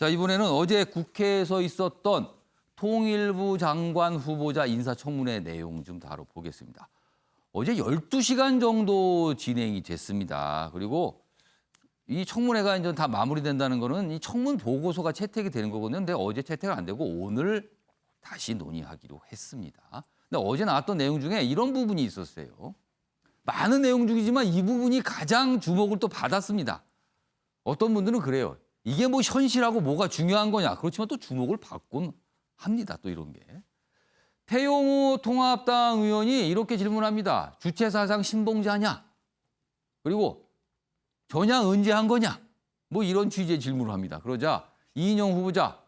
자, 이번에는 어제 국회에서 있었던 통일부 장관 후보자 인사청문회 내용 좀 다뤄보겠습니다. 어제 12시간 정도 진행이 됐습니다. 그리고 이 청문회가 이제 다 마무리된다는 거는 이 청문 보고서가 채택이 되는 거거든요. 근데 어제 채택은 안 되고 오늘 다시 논의하기로 했습니다. 근데 어제 나왔던 내용 중에 이런 부분이 있었어요. 많은 내용 중이지만 이 부분이 가장 주목을 또 받았습니다. 어떤 분들은 그래요. 이게 뭐 현실하고 뭐가 중요한 거냐. 그렇지만 또 주목을 받곤 합니다. 또 이런 게. 태영호 통합당 의원이 이렇게 질문합니다. 주체 사상 신봉자냐? 그리고 전향 언제 한 거냐? 뭐 이런 취지의 질문을 합니다. 그러자 이인영 후보자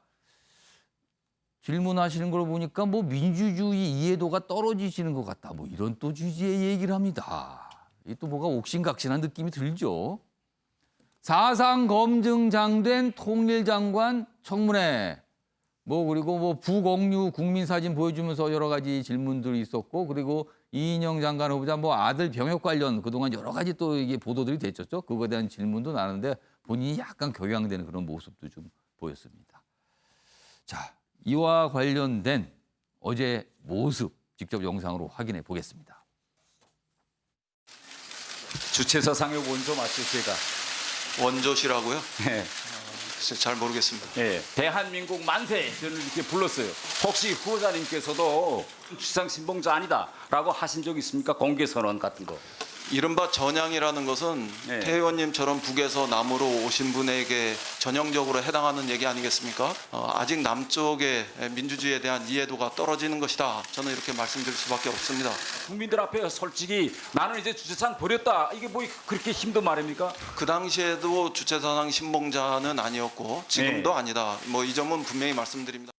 질문하시는 걸 보니까 뭐 민주주의 이해도가 떨어지시는 것 같다. 뭐 이런 또 취지의 얘기를 합니다. 이 또 뭐가 옥신각신한 느낌이 들죠. 사상 검증장된 통일장관 청문회. 뭐 그리고 뭐 부공유 국민사진 보여주면서 여러 가지 질문들이 있었고, 그리고 이인영 장관 후보자 뭐 아들 병역 관련 그동안 여러 가지 또 이게 보도들이 됐었죠. 그거에 대한 질문도 나는데 본인이 약간 격양되는 그런 모습도 좀 보였습니다. 자, 이와 관련된 어제 모습 직접 영상으로 확인해 보겠습니다. 주체사상의 원조 맞죠, 제가? 원조시라고요? 네. 글쎄, 잘 모르겠습니다. 네. 대한민국 만세! 저는 이렇게 불렀어요. 혹시 후보자님께서도 주상 신봉자 아니다라고 하신 적 있습니까? 공개 선언 같은 거. 이른바 전향이라는 것은 네. 태 의원님처럼 북에서 남으로 오신 분에게 전형적으로 해당하는 얘기 아니겠습니까? 아직 남쪽의 민주주의에 대한 이해도가 떨어지는 것이다. 저는 이렇게 말씀드릴 수밖에 없습니다. 국민들 앞에 솔직히 나는 이제 주체상 버렸다. 이게 뭐 그렇게 힘든 말입니까? 그 당시에도 주체사상 신봉자는 아니었고 지금도 네. 아니다. 뭐 이 점은 분명히 말씀드립니다.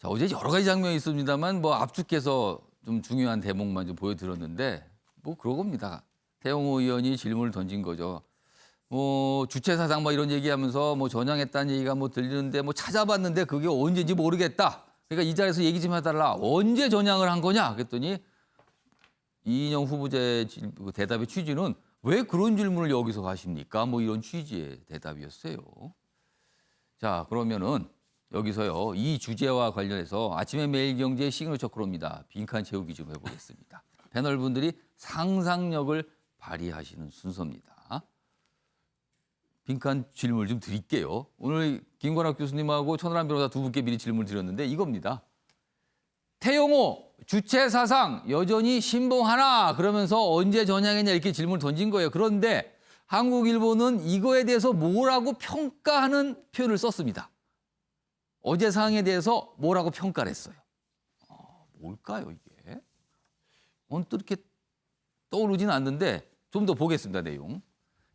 자, 어제 여러 가지 장면이 있습니다만 뭐 압축해서 좀 중요한 대목만 좀 보여드렸는데 뭐 그런 겁니다. 태영호 의원이 질문을 던진 거죠. 뭐 주체 사상 뭐 이런 얘기하면서 뭐 전향했다는 얘기가 뭐 들리는데 뭐 찾아봤는데 그게 언제인지 모르겠다. 그러니까 이 자리에서 얘기 좀 해달라. 언제 전향을 한 거냐? 그랬더니 이인영 후보자의 대답의 취지는 왜 그런 질문을 여기서 하십니까? 뭐 이런 취지의 대답이었어요. 자, 그러면은 여기서요, 이 주제와 관련해서 아침에 매일경제 시그니처 코너입니다. 빈칸 채우기 좀 해보겠습니다. 패널분들이 상상력을 발휘하시는 순서입니다. 빈칸 질문을 좀 드릴게요. 오늘 김관학 교수님하고 천하람 변호사 두 분께 미리 질문을 드렸는데 이겁니다. 태영호 주체 사상 여전히 신봉하나? 그러면서 언제 전향했냐 이렇게 질문을 던진 거예요. 그런데 한국일보는 이거에 대해서 뭐라고 평가하는 표현을 썼습니다. 어제 사항에 대해서 뭐라고 평가를 했어요. 뭘까요, 이게? 언뜻 이렇게 떠오르진 않는데 좀 더 보겠습니다, 내용.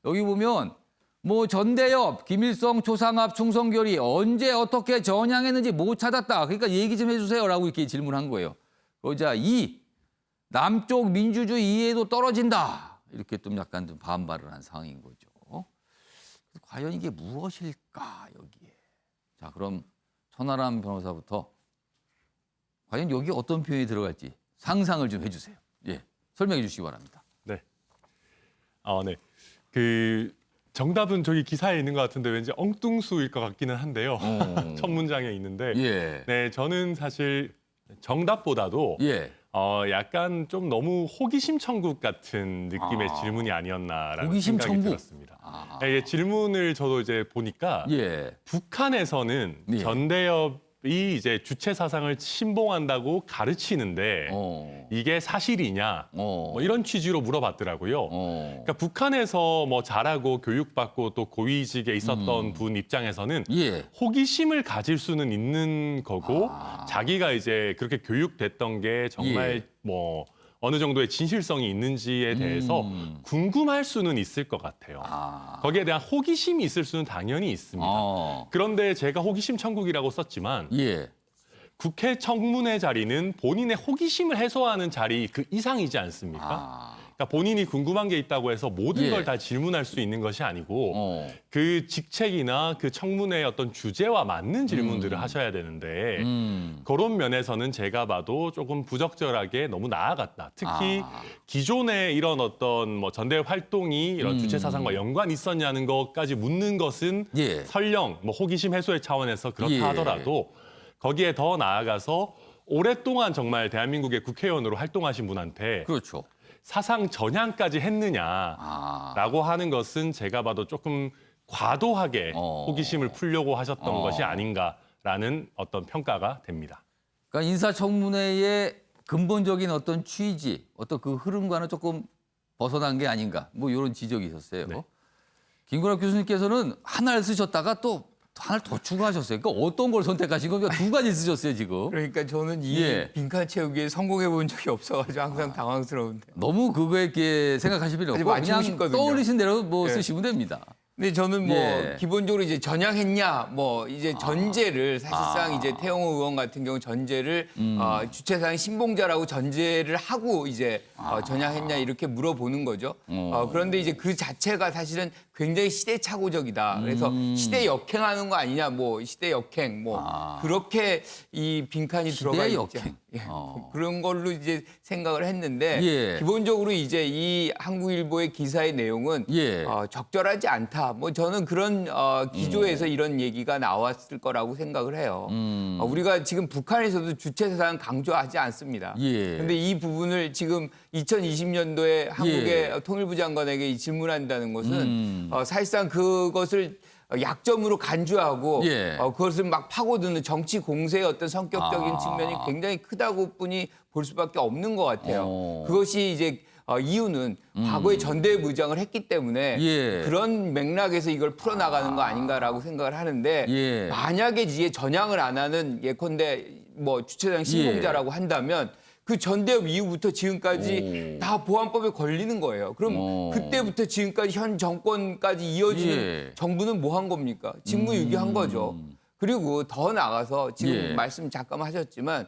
여기 보면 뭐 전대협, 김일성 초상합 충성결의 언제 어떻게 전향했는지 못 찾았다. 그러니까 얘기 좀 해주세요라고 이렇게 질문한 거예요. 그러자 이 남쪽 민주주의 이해도 떨어진다. 이렇게 좀 약간 좀 반발을 한 상황인 거죠. 과연 이게 무엇일까, 여기에. 자, 그럼 천하람 변호사부터 과연 여기 어떤 표현이 들어갈지 상상을 좀 해주세요. 예, 설명해 주시기 바랍니다. 네. 네. 그 정답은 저기 기사에 있는 것 같은데 왠지 엉뚱수일 것 같기는 한데요. 첫 문장에 있는데. 예. 네, 저는 사실 정답보다도 예. 약간 좀 너무 호기심 천국 같은 느낌의 질문이 아니었나라는 호기심 생각이 천국? 들었습니다. 네, 질문을 저도 이제 보니까 예. 북한에서는 예. 전대협이 이제 주체 사상을 신봉한다고 가르치는데 이게 사실이냐 뭐 이런 취지로 물어봤더라고요. 그러니까 북한에서 뭐 잘하고 교육받고 또 고위직에 있었던 분 입장에서는 예. 호기심을 가질 수는 있는 거고 자기가 이제 그렇게 교육됐던 게 정말 예. 뭐 어느 정도의 진실성이 있는지에 대해서 궁금할 수는 있을 것 같아요. 거기에 대한 호기심이 있을 수는 당연히 있습니다. 그런데 제가 호기심 천국이라고 썼지만 예. 국회 청문회 자리는 본인의 호기심을 해소하는 자리 그 이상이지 않습니까? 그러니까 본인이 궁금한 게 있다고 해서 모든 예. 걸 다 질문할 수 있는 것이 아니고 어. 그 직책이나 그 청문회의 어떤 주제와 맞는 질문들을 하셔야 되는데 그런 면에서는 제가 봐도 조금 부적절하게 너무 나아갔다. 특히 기존에 이런 어떤 뭐 전대회 활동이 이런 주체 사상과 연관이 있었냐는 것까지 묻는 것은 예. 설령 뭐 호기심 해소의 차원에서 그렇다 예. 하더라도 거기에 더 나아가서 오랫동안 정말 대한민국의 국회의원으로 활동하신 분한테 그렇죠. 사상 전향까지 했느냐라고 하는 것은 제가 봐도 조금 과도하게 호기심을 풀려고 하셨던 것이 아닌가라는 어떤 평가가 됩니다. 그러니까 인사청문회의 근본적인 어떤 취지, 어떤 그 흐름과는 조금 벗어난 게 아닌가, 뭐 이런 지적이 있었어요. 네. 김건학 교수님께서는 하나를 쓰셨다가 또 하나를 더 추가하셨어요. 그러니까 어떤 걸 선택하신 겁니까? 두 가지 쓰셨어요, 지금. 그러니까 저는 이 예. 빈칸 채우기에 성공해 본 적이 없어가지고 항상 당황스러운데. 너무 그거에 이렇게 생각하실 필요 아직 없고 맞추고 그냥 싶거든요. 떠올리신 대로 뭐 예. 쓰시면 됩니다. 근데 저는 뭐 예. 기본적으로 이제 전향했냐, 뭐 이제 전제를 사실상 이제 태영호 의원 같은 경우 전제를 주체사상 신봉자라고 전제를 하고 이제 전향했냐 이렇게 물어보는 거죠. 그런데 이제 그 자체가 사실은 굉장히 시대착오적이다. 그래서 시대 역행하는 거 아니냐, 뭐 시대 역행, 뭐 그렇게 이 빈칸이 들어가 있죠. 역행. 예. 그런 걸로 이제 생각을 했는데 예. 기본적으로 이제 이 한국일보의 기사의 내용은 예. 적절하지 않다. 뭐 저는 그런 기조에서 이런 얘기가 나왔을 거라고 생각을 해요. 우리가 지금 북한에서도 주체사상 강조하지 않습니다. 예. 그런데 이 부분을 지금 2020년도에 한국의 통일부 장관에게 질문한다는 것은 사실상 그것을 약점으로 간주하고 예. 그것을 막 파고드는 정치 공세의 어떤 성격적인 측면이 굉장히 크다고 뿐이 볼 수밖에 없는 것 같아요. 그것이 이제 이유는 과거에 전대회 무장을 했기 때문에 예. 그런 맥락에서 이걸 풀어나가는 거 아닌가라고 생각을 하는데 예. 만약에 이제 전향을 안 하는 예컨대 뭐 주체장 신봉자라고 한다면 그 전대협 이후부터 지금까지 다 보안법에 걸리는 거예요. 그럼 그때부터 지금까지 현 정권까지 이어지는 예. 정부는 뭐 한 겁니까? 직무유기한 거죠. 그리고 더 나가서 지금 예. 말씀 잠깐 하셨지만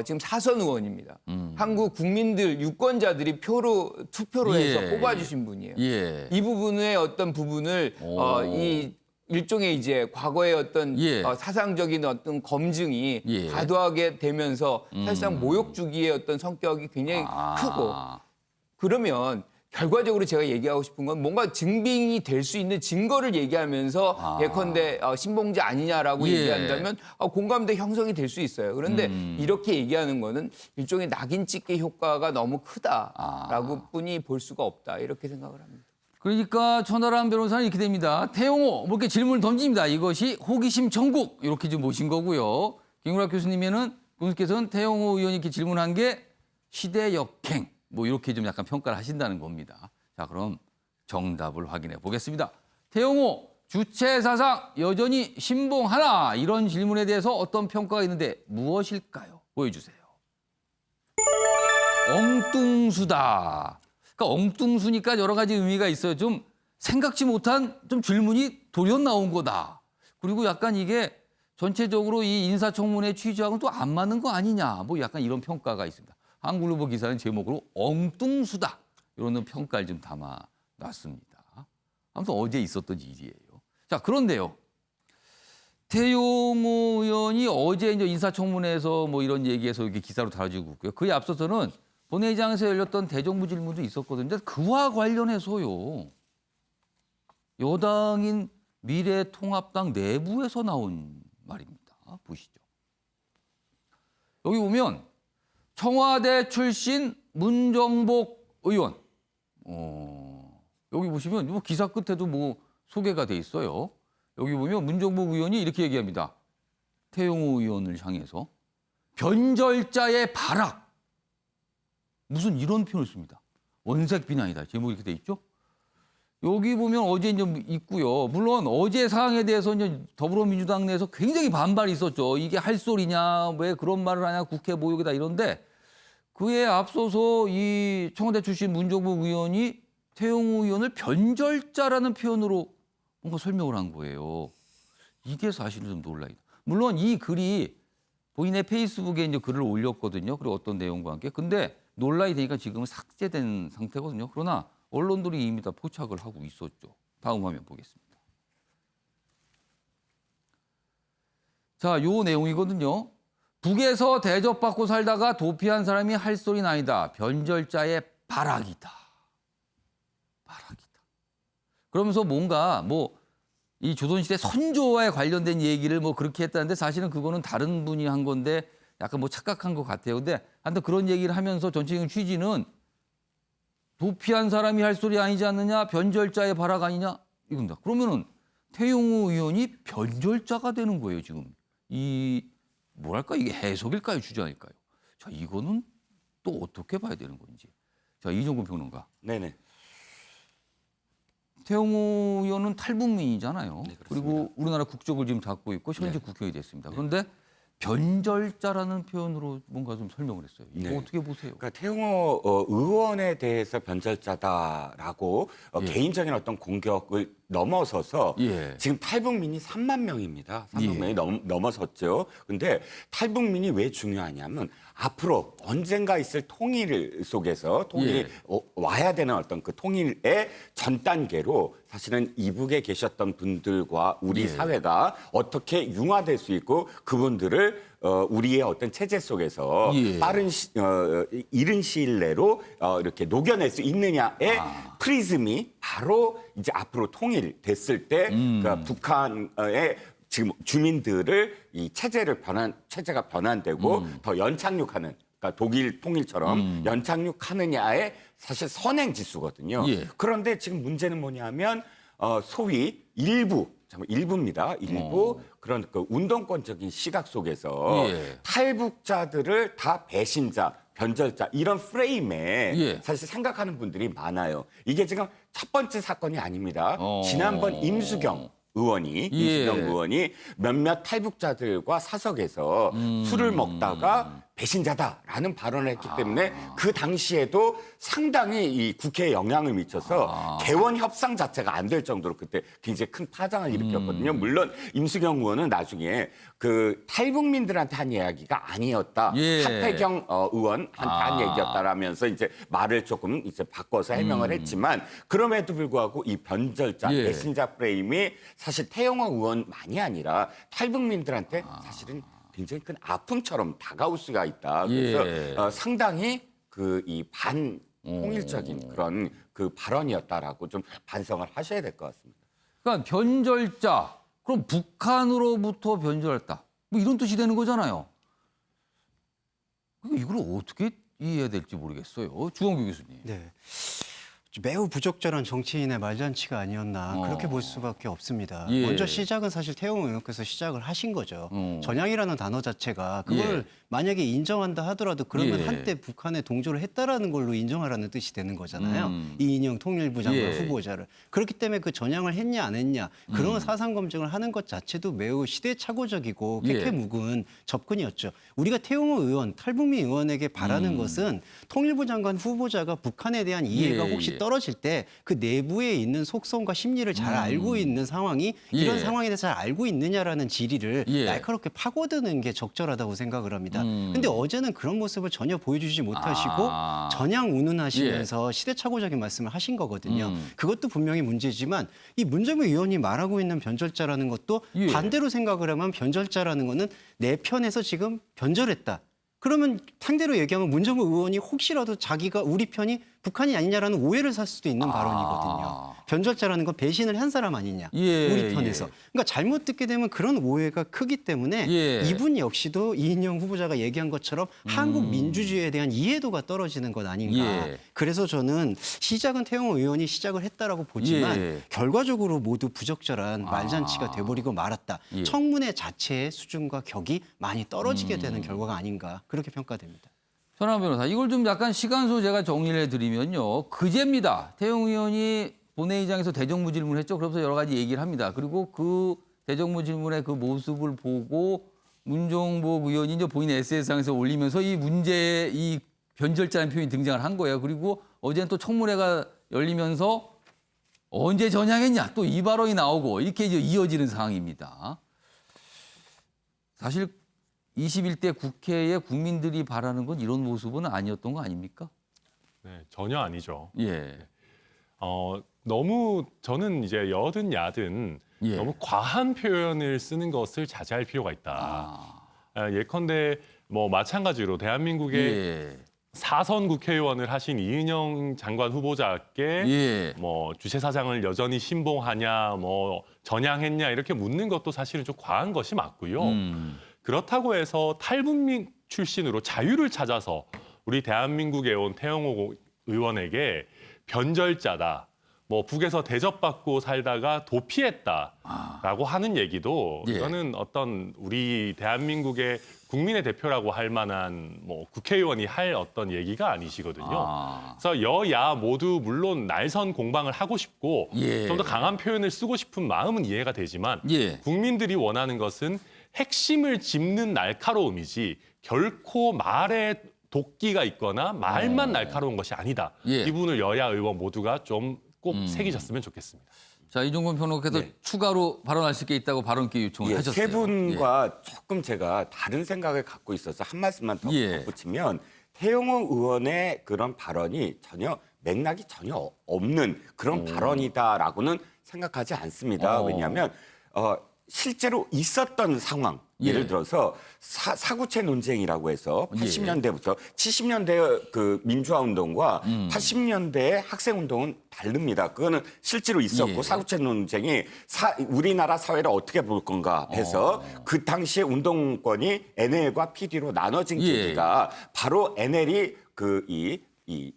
지금 사선 의원입니다. 한국 국민들 유권자들이 투표로 해서 예. 뽑아주신 분이에요. 예. 이 부분의 어떤 부분을 이 일종의 이제 과거의 어떤 예. 사상적인 어떤 검증이 예. 과도하게 되면서 사실상 모욕 주기의 어떤 성격이 굉장히 크고 그러면 결과적으로 제가 얘기하고 싶은 건 뭔가 증빙이 될 수 있는 증거를 얘기하면서 예컨대 신봉자 아니냐라고 예. 얘기한다면 공감대 형성이 될 수 있어요. 그런데 이렇게 얘기하는 거는 일종의 낙인 찍기 효과가 너무 크다라고 뿐이 볼 수가 없다 이렇게 생각을 합니다. 그러니까 천하람 변호사는 이렇게 됩니다. 태용호 뭐 이렇게 질문을 던집니다. 이것이 호기심 전국 이렇게 좀 모신 거고요. 김구락 교수님께서는 태용호 의원이 이렇게 질문한 게 시대 역행 뭐 이렇게 좀 약간 평가를 하신다는 겁니다. 자, 그럼 정답을 확인해 보겠습니다. 태용호 주체 사상 여전히 신봉하나 이런 질문에 대해서 어떤 평가가 있는데 무엇일까요? 보여주세요. 엉뚱수다. 그러니까 엉뚱수니까 여러 가지 의미가 있어요. 좀 생각지 못한 좀 질문이 돌연 나온 거다. 그리고 약간 이게 전체적으로 이 인사청문회 취지하고는 또 안 맞는 거 아니냐. 뭐 약간 이런 평가가 있습니다. 한국일보 기사는 제목으로 엉뚱수다. 이런 평가를 좀 담아놨습니다. 아무튼 어제 있었던 일이에요. 자, 그런데요. 태용호 의원이 어제 이제 인사청문회에서 뭐 이런 얘기해서 이렇게 기사로 다뤄지고 있고요. 그에 앞서서는 본회의장에서 열렸던 대정부 질문도 있었거든요. 근데 그와 관련해서요. 여당인 미래통합당 내부에서 나온 말입니다. 보시죠. 여기 보면 청와대 출신 문정복 의원. 여기 보시면 뭐 기사 끝에도 뭐 소개가 돼 있어요. 여기 보면 문정복 의원이 이렇게 얘기합니다. 태용호 의원을 향해서 변절자의 발악. 무슨 이런 표현을 씁니다. 원색 비난이다. 제목이 이렇게 돼 있죠. 여기 보면 어제 이제 있고요. 물론 어제 사항에 대해서 이제 더불어민주당 내에서 굉장히 반발이 있었죠. 이게 할 소리냐, 왜 그런 말을 하냐, 국회 모욕이다 이런데 그에 앞서서 이 청와대 출신 문정복 의원이 태용호 의원을 변절자라는 표현으로 뭔가 설명을 한 거예요. 이게 사실은 좀 놀라이다. 물론 이 글이 본인의 페이스북에 이제 글을 올렸거든요. 그리고 어떤 내용과 함께. 근데 논란이 되니까 지금은 삭제된 상태거든요. 그러나 언론들이 이미 다 포착을 하고 있었죠. 다음 화면 보겠습니다. 자, 요 내용이거든요. 북에서 대접받고 살다가 도피한 사람이 할 소리는 아니다. 변절자의 발악이다. 발악이다. 그러면서 뭔가 이 조선시대 선조와에 관련된 얘기를 그렇게 했다는데 사실은 그거는 다른 분이 한 건데 약간 착각한 것 같아요. 근데 하여튼 그런 얘기를 하면서 전체적인 취지는 도피한 사람이 할 소리 아니지 않느냐? 변절자의 발악 아니냐? 이겁니다. 그러면은 태용호 의원이 변절자가 되는 거예요, 지금. 뭐랄까 이게 해석일까요, 주장일까요? 자, 이거는 또 어떻게 봐야 되는 건지. 자, 이종근 평론가. 네네. 태용호 의원은 탈북민이잖아요. 네, 그렇습니다. 그리고 우리나라 국적을 지금 잡고 있고 현재 국회의원이 됐습니다. 그런데 변절자라는 표현으로 뭔가 좀 설명을 했어요. 이거 네. 어떻게 보세요? 그러니까 태용호 의원에 대해서 변절자다라고 예. 개인적인 어떤 공격을 넘어서서 예. 지금 탈북민이 3만 명입니다. 3만 예. 명이 넘어섰죠. 근데 탈북민이 왜 중요하냐면 앞으로 언젠가 있을 통일 속에서 통일이 예. 와야 되는 어떤 그 통일의 전 단계로 사실은 이북에 계셨던 분들과 우리 예. 사회가 어떻게 융화될 수 있고 그분들을 우리의 어떤 체제 속에서 예. 이른 시일 내로 이렇게 녹여낼 수 있느냐의 프리즘이 바로 이제 앞으로 통일됐을 때 그러니까 북한의 지금 주민들을 이 체제가 변환되고 더 연착륙하는 그러니까 독일 통일처럼 연착륙하느냐의 사실 선행 지수거든요. 예. 그런데 지금 문제는 뭐냐면 소위 일부입니다. 일부 그런 그 운동권적인 시각 속에서 예. 탈북자들을 다 배신자, 변절자 이런 프레임에 예. 사실 생각하는 분들이 많아요. 이게 지금 첫 번째 사건이 아닙니다. 어. 지난번 임수경 의원이 몇몇 탈북자들과 사석에서 술을 먹다가 배신자다라는 발언을 했기 때문에 그 당시에도 상당히 이 국회에 영향을 미쳐서 개원 협상 자체가 안 될 정도로 그때 굉장히 큰 파장을 일으켰거든요. 물론 임수경 의원은 나중에 그 탈북민들한테 한 이야기가 아니었다. 예. 하태경 의원한테 한 얘기였다라면서 이제 말을 조금 이제 바꿔서 해명을 했지만 그럼에도 불구하고 이 변절자, 예. 배신자 프레임이 사실 태영호 의원만이 아니라 탈북민들한테 사실은 굉장히 큰 아픔처럼 다가올 수가 있다. 그래서 예. 상당히 그 이 반통일적인 그런 그 발언이었다라고 좀 반성을 하셔야 될 것 같습니다. 그러니까 변절자, 그럼 북한으로부터 변절했다. 이런 뜻이 되는 거잖아요. 이걸 어떻게 이해해야 될지 모르겠어요. 주원규 교수님. 네. 매우 부적절한 정치인의 말잔치가 아니었나 그렇게 볼 수밖에 없습니다. 예. 먼저 시작은 사실 태용호 의원께서 시작을 하신 거죠. 어. 전향이라는 단어 자체가 그걸 예. 만약에 인정한다 하더라도 그러면 예. 한때 북한에 동조를 했다라는 걸로 인정하라는 뜻이 되는 거잖아요. 이인영 통일부 장관 예. 후보자를. 그렇기 때문에 그 전향을 했냐 안 했냐 그런 사상 검증을 하는 것 자체도 매우 시대착오적이고 예. 캐캐묵은 접근이었죠. 우리가 태용호 의원, 탈북민 의원에게 바라는 것은 통일부 장관 후보자가 북한에 대한 이해가 예, 혹시 예. 떨어질 때 그 내부에 있는 속성과 심리를 잘 알고 있는 상황이 이런 예. 상황에 대해서 잘 알고 있느냐라는 질의를 예. 날카롭게 파고드는 게 적절하다고 생각을 합니다. 근데 어제는 그런 모습을 전혀 보여주지 못하시고 전향 운운하시면서 시대착오적인 말씀을 하신 거거든요. 그것도 분명히 문제지만 이 문재인 의원이 말하고 있는 변절자라는 것도 예. 반대로 생각을 하면 변절자라는 거는 내 편에서 지금 변절했다. 그러면 상대로 얘기하면 문정우 의원이 혹시라도 자기가 우리 편이 북한이 아니냐라는 오해를 살 수도 있는 발언이거든요. 변절자라는 건 배신을 한 사람 아니냐. 예, 우리 편에서. 예. 그러니까 잘못 듣게 되면 그런 오해가 크기 때문에 예. 이분 역시도 이인영 후보자가 얘기한 것처럼 한국 민주주의에 대한 이해도가 떨어지는 것 아닌가. 예. 그래서 저는 시작은 태용호 의원이 시작을 했다라고 보지만 예. 결과적으로 모두 부적절한 말잔치가 돼버리고 말았다. 예. 청문회 자체의 수준과 격이 많이 떨어지게 되는 결과가 아닌가 그렇게 평가됩니다. 전하원 변호사, 이걸 좀 약간 시간소 제가 정리를 해드리면요. 그제입니다. 태용 의원이 본회의장에서 대정부 질문을 했죠. 그러면서 여러 가지 얘기를 합니다. 그리고 그 대정부 질문의 그 모습을 보고 문종복 의원이 이제 본인 SNS상에서 올리면서 이 문제에 이 변절자라는 표현이 등장을 한 거예요. 그리고 어제는 또 청문회가 열리면서 언제 전향했냐 또 이 발언이 나오고 이렇게 이제 이어지는 상황입니다. 사실 21대 국회에 국민들이 바라는 건 이런 모습은 아니었던 거 아닙니까? 네, 전혀 아니죠. 예. 너무 저는 이제 여든 야든 예. 너무 과한 표현을 쓰는 것을 자제할 필요가 있다. 예컨대 뭐 마찬가지로 대한민국의 예. 4선 국회의원을 하신 이은영 장관 후보자께 예. 뭐 주체사상을 여전히 신봉하냐, 뭐 전향했냐 이렇게 묻는 것도 사실은 좀 과한 것이 맞고요. 그렇다고 해서 탈북민 출신으로 자유를 찾아서 우리 대한민국에 온 태영호 의원에게 변절자다, 뭐 북에서 대접받고 살다가 도피했다라고 하는 얘기도 예. 이거는 어떤 우리 대한민국의 국민의 대표라고 할 만한 뭐 국회의원이 할 어떤 얘기가 아니시거든요. 그래서 여야 모두 물론 날선 공방을 하고 싶고 예. 좀 더 강한 표현을 쓰고 싶은 마음은 이해가 되지만 예. 국민들이 원하는 것은 핵심을 짚는 날카로움이지 결코 말에 도끼가 있거나 말만 날카로운 것이 아니다. 예. 이 부분을 여야 의원 모두가 좀 꼭 새기셨으면 좋겠습니다. 자, 이종건 평론가께서 추가로 발언할 수 있게 있다고 발언 기회 요청을 예, 하셨어요. 세 분과 조금 제가 다른 생각을 갖고 있어서 한 말씀만 더 예. 덧붙이면 태영호 의원의 그런 발언이 전혀 맥락이 전혀 없는 그런 발언이다라고는 생각하지 않습니다. 왜냐하면 실제로 있었던 상황, 예를 들어서 사구체 논쟁이라고 해서 80년대부터 70년대 그 민주화 운동과 80년대 학생 운동은 다릅니다. 그거는 실제로 있었고 예. 사구체 논쟁이 우리나라 사회를 어떻게 볼 건가 해서 그 당시에 운동권이 NL과 PD로 나눠진 예. 계기가 바로 NL이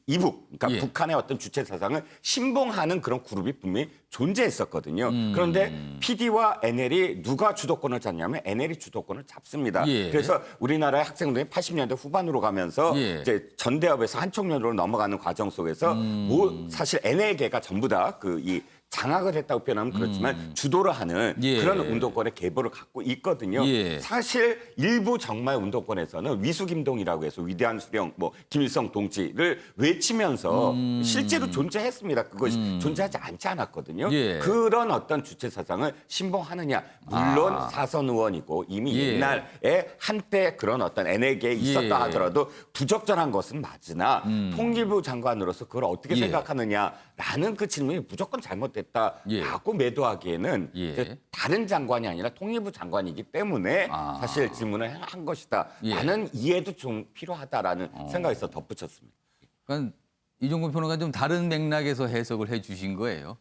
이북, 그러니까 예. 북한의 어떤 주체 사상을 신봉하는 그런 그룹이 분명히 존재했었거든요. 그런데 PD와 NL이 누가 주도권을 잡냐면 NL이 주도권을 잡습니다. 예. 그래서 우리나라의 학생운동이 80년대 후반으로 가면서 예. 이제 전대협에서 한총련으로 넘어가는 과정 속에서 사실 NL계가 전부 다 장악을 했다고 표현하면 그렇지만 주도를 하는 예. 그런 운동권의 계보를 갖고 있거든요. 예. 사실 일부 정말 운동권에서는 위수김동이라고 해서 위대한 수령, 뭐 김일성 동지를 외치면서 실제로 존재했습니다. 그것이 존재하지 않지 않았거든요. 예. 그런 어떤 주체 사상을 신봉하느냐. 물론 사선 의원이고 이미 예. 옛날에 한때 그런 어떤 NL계에 있었다 예. 하더라도 부적절한 것은 맞으나 통일부 장관으로서 그걸 어떻게 예. 생각하느냐라는 그 질문이 무조건 잘못됐다라고 매도하기에는 예. 이제 다른 장관이 아니라 통일부 장관이기 때문에 사실 질문을 한 것이다라는 이해도 좀 필요하다라는 생각에서 덧붙였습니다. 그러니까 이종건 평론가 좀 다른 맥락에서 해석을 해주신 거예요.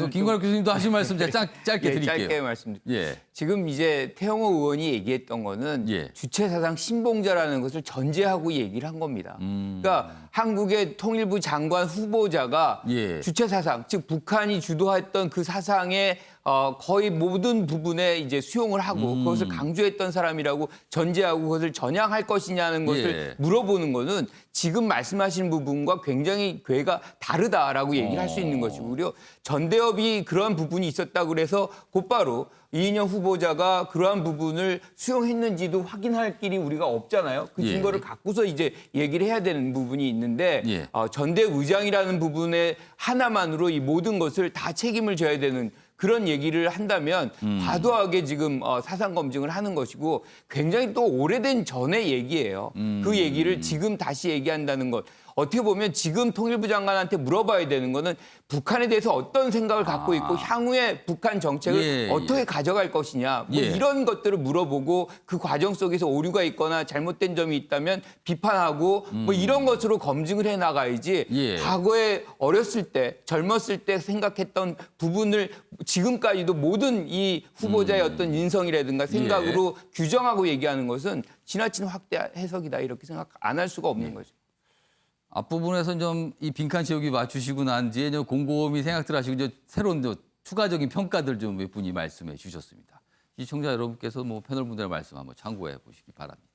김관욱 교수님도 하신 말씀 제가 짧게 예, 드릴게요. 짧게 말씀드릴게요. 예. 지금 이제 태영호 의원이 얘기했던 거는 예. 주체사상 신봉자라는 것을 전제하고 얘기를 한 겁니다. 그러니까 한국의 통일부 장관 후보자가 예. 주체사상, 즉 북한이 주도했던 그 사상의 거의 모든 부분에 이제 수용을 하고 그것을 강조했던 사람이라고 전제하고 그것을 전향할 것이냐는 것을 예. 물어보는 거는 지금 말씀하신 부분과 굉장히 궤가 다르다라고 얘기를 할 수 있는 것이고요. 전대협이 그러한 부분이 있었다고 그래서 곧바로 이인영 후보자가 그러한 부분을 수용했는지도 확인할 길이 우리가 없잖아요. 그 예. 증거를 갖고서 이제 얘기를 해야 되는 부분이 있는데 예. 전대의장이라는 부분에 하나만으로 이 모든 것을 다 책임을 져야 되는 그런 얘기를 한다면 과도하게 지금 사상 검증을 하는 것이고 굉장히 또 오래된 전의 얘기예요. 그 얘기를 지금 다시 얘기한다는 것. 어떻게 보면 지금 통일부 장관한테 물어봐야 되는 거는 북한에 대해서 어떤 생각을 갖고 있고 향후에 북한 정책을 예, 어떻게 가져갈 것이냐. 뭐 예. 이런 것들을 물어보고 그 과정 속에서 오류가 있거나 잘못된 점이 있다면 비판하고 뭐 이런 것으로 검증을 해 나가야지 예. 과거에 어렸을 때 젊었을 때 생각했던 부분을 지금까지도 모든 이 후보자의 어떤 인성이라든가 생각으로 규정하고 얘기하는 것은 지나친 확대 해석이다 이렇게 생각 안 할 수가 없는 거죠. 앞부분에서 좀 이 빈칸 채우기 맞추시고 난 뒤에 좀 곰곰이 생각들 하시고 이제 새로운 추가적인 평가들 좀 몇 분이 말씀해 주셨습니다. 시청자 여러분께서 뭐 패널 분들의 말씀 한번 참고해 보시기 바랍니다.